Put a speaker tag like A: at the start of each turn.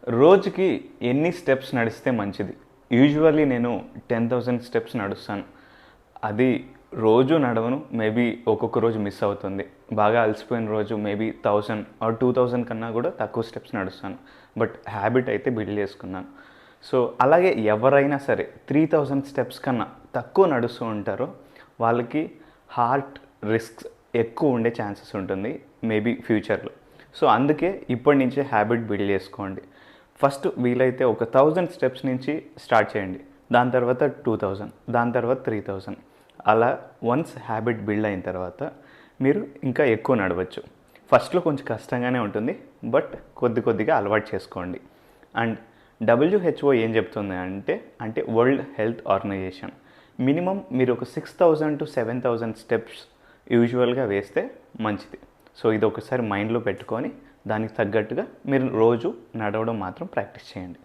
A: రోజుకి ఎన్ని స్టెప్స్ నడిస్తే మంచిది? యూజువల్లీ నేను 10,000 స్టెప్స్ నడుస్తాను. అది రోజు నడవను. మేబీ ఒక్కొక్క రోజు మిస్ అవుతుంది. బాగా అలసిపోయిన రోజు మేబీ 1000 ఆర్ 2000 కన్నా కూడా తక్కువ స్టెప్స్ నడుస్తాను. బట్ హ్యాబిట్ అయితే బిల్డ్ చేసుకున్నాను. సో అలాగే ఎవరైనా సరే 3000 స్టెప్స్ కన్నా తక్కువ నడుస్తూ ఉంటారో వాళ్ళకి హార్ట్ రిస్క్స్ ఎక్కువ ఉండే ఛాన్సెస్ ఉంటుంది మేబీ ఫ్యూచర్లో. సో అందుకే ఇప్పటి నుంచే హ్యాబిట్ బిల్డ్ చేసుకోండి. ఫస్ట్ వీలైతే ఒక 1000 స్టెప్స్ నుంచి స్టార్ట్ చేయండి. దాని తర్వాత 2000, దాని తర్వాత 3000. అలా వన్స్ హ్యాబిట్ బిల్డ్ అయిన తర్వాత మీరు ఇంకా ఎక్కువ నడవచ్చు. ఫస్ట్లో కొంచెం కష్టంగానే ఉంటుంది, బట్ కొద్దిగా అలవాటు చేసుకోండి. అండ్ WHO ఏం చెప్తుంది అంటే వరల్డ్ హెల్త్ ఆర్గనైజేషన్ మినిమం మీరు ఒక 6000 to 7000 స్టెప్స్ యూజువల్గా వేస్తే మంచిది. సో ఇది ఒకసారి మైండ్లో పెట్టుకొని దానికి తగ్గట్టుగా మీరు రోజు నడవడం మాత్రం ప్రాక్టీస్ చేయండి.